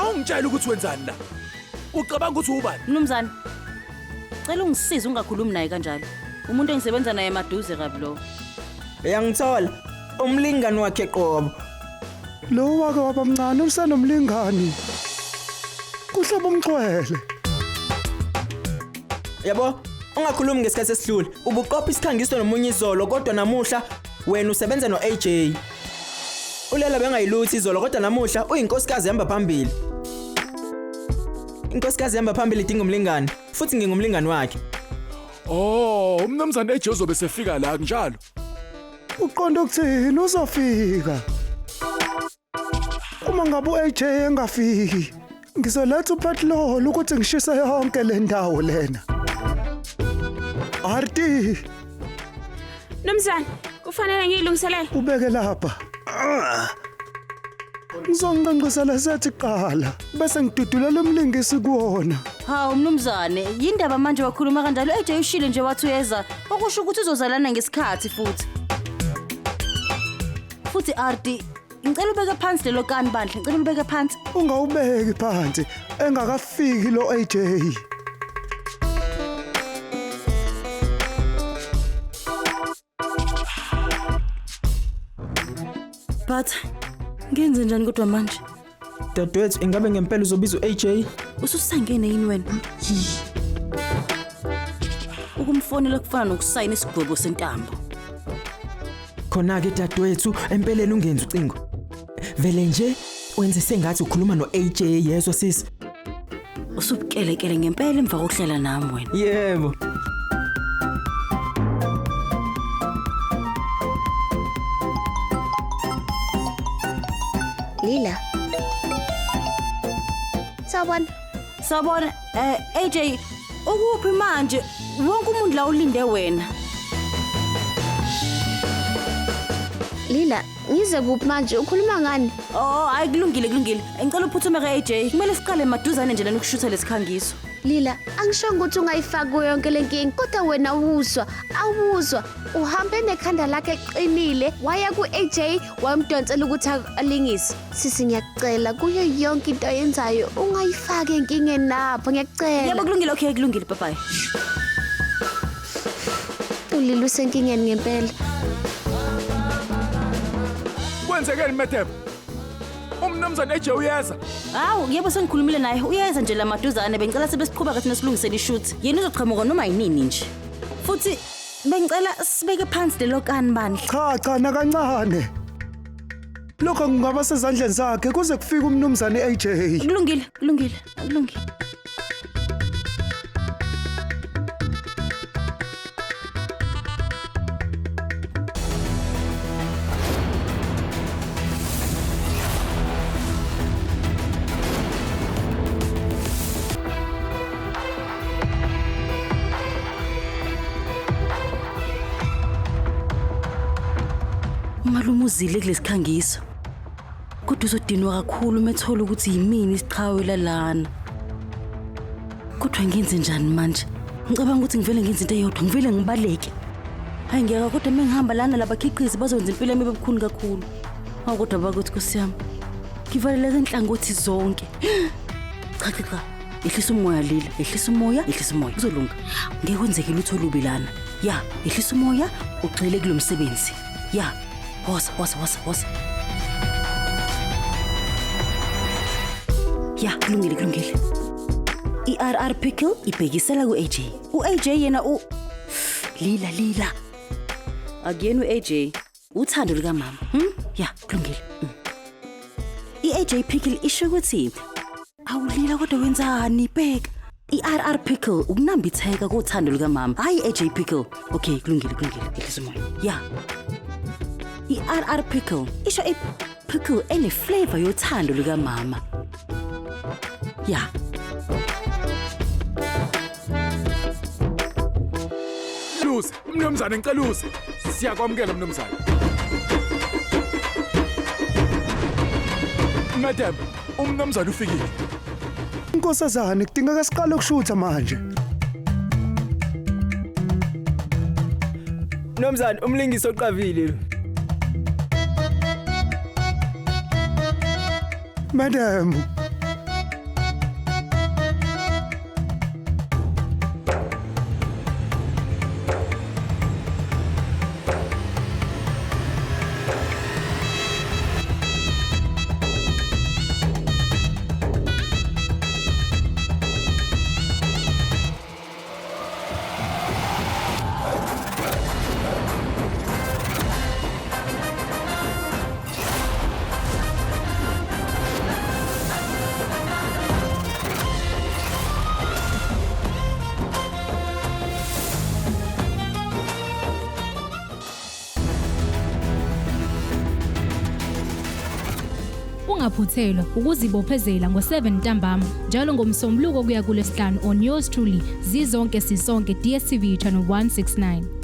Awungitshela ukuthi wenzani la. Ucabanga ukuthi ubani? Mnumzane, cela ungisize ungakhulumi naye kanjalo. Umuntu engisebenza naye emaduze kabi lo. Uyangithola umlingani wakhe qobo. Lo wake wabamncane usenomlingani. Kuhlaba umxwele. Yabo, ungakhulumi ngesikhathi esidlule. Ubuqopha isikhangiso nomunye izolo kodwa namuhla wena usebenza no AJ. Ulela bengayiluthi izolo kodwa namuhla uyinkosikazi ihamba phambili. Inkosikazi ihamba phambili idinga umlingani futhi ngingumlingani wakhe. Oh, umnumzane AJ uzobe sefika la njalo. Uqonda ukuthini uzofika? Uma ngabe uAJ engafiki, ngizoletha upetrol ukuthi ngishise yonke le ndawo lena. Arti, Mnumzane, kufanele ngiyilungiselele. ubeke lapha. Ngizonqonqosela sethi qala bese ngidudulela umlingisi kuwona. Hawu mnumzane, yindaba manje wakhuluma kanjalo AJ ushile nje wathi uyeza. Okusho ukuthi uzozalana ngesikhathi futhi. Futhi Arti, ngicela ubeke phansi lelo kani bandla, ngicela ubeke phansi. Ungawubeki phansi engakafiki lo AJ. But ngenze njani kodwa manje? Dadewethu ingabe ngempela uzobiza uAJ? Ususangene yini wena? Ukumfonela kufana nokusayina isigwebo sentambo. Khona ke dadewethu empeleni ungenza ucingo. Vele nje wenze sengathi ukhuluma noAJ yezwa sisi. Usubukelekele ngempela emva kokuhlela nami wena. Yebo. Lila. Sabona AJ ukuphi manje? Wonke umuntu la ulinde wena. Lila, ngize kuphi manje ukhuluma ngani? Oh, hayi kulungile. Ngicela uphuthume ke AJ. Kumele siqale maduzane nje lana ukushutha lesikhangiso. Lila, angishongo ukuthi ungayifaki yonke lenkingi kodwa wena awuzwa. Uhambe nekhanda lakhe eqinile, waya ku-AJ wamdonsela ukuthi alingise. Sisi ngiyacela kuyo yonke into ayenzayo ungayifaki enkingeni lapho ngiyacela. Yebo kulungile, okay kulungile bye. Ulila usenkingeni ngempela. Kwenzekeni madam? Umnumzane AJ uyeza. Hawu, yebo sengikhulumile naye. Uyeza nje la maduzane, bengicela siqhubeke kathi nesilungisele ishoot. Yena uzoqhamuka noma yinini nje. Futhi bengicela sibeke phansi lelo kani bandla. Cha nakancane. Lokho kungaba sezandleni zakhe kuze kufike umnumzane AJ. Kulungile. Malume uzile kulesikhangiso. Kodwa uzodinwa kakhulu methola ukuthi yimini isiqhawela lana. Kodwa ngenze njani manje? Ngicabanga ukuthi ngivele ngenze into eyodwa, ngivele ngibaleke. Hayi ngiyaka kodwa mengihamba lana labakhiqizi bazokwenza impilo yami ebukhuni kakhulu. Hawu kodwa bakuthi kusiyami. Ngivaleleke enhlangothi zonke. Cha. Ehlisa umoya Lila, ehlisa umoya. Kuzolunga. Ngeke kwenzeke lutho lubi lana. Ya, ehlisa umoya, ugxile kulomsebenzi. Ya. Woza. Ya, kulungile. I-RR Pickle ibhekisela ku-AJ. U-AJ yena Lila. Akuyena u-AJ, uthando lukamama. Ya, kulungile. I-AJ Pickle isho ukuthi awulila kodwa wenzani bheka. I-RR Pickle ukunambitheka kothando lukamama. Hayi AJ Pickle. Okay, kulungile. Ehlisa umoya. Ya. I-RR Pickle isho pickle ene-flavor yothando lukamama. Ya. Luze, mnumzane ngicela uze. Siyakwamukela mnumzane. Madam, umnumzane ufikile. Inkosazane kudingeka siqale ukushutha manje. Mnumzane umlingisi oqavile. Madam, Ungaphuthelwa ukuzibophezela ngo7 ntambama njalo ngomsombuluko kuya kuLesihlanu on yours truly zizonke sisonke DStv channel 169.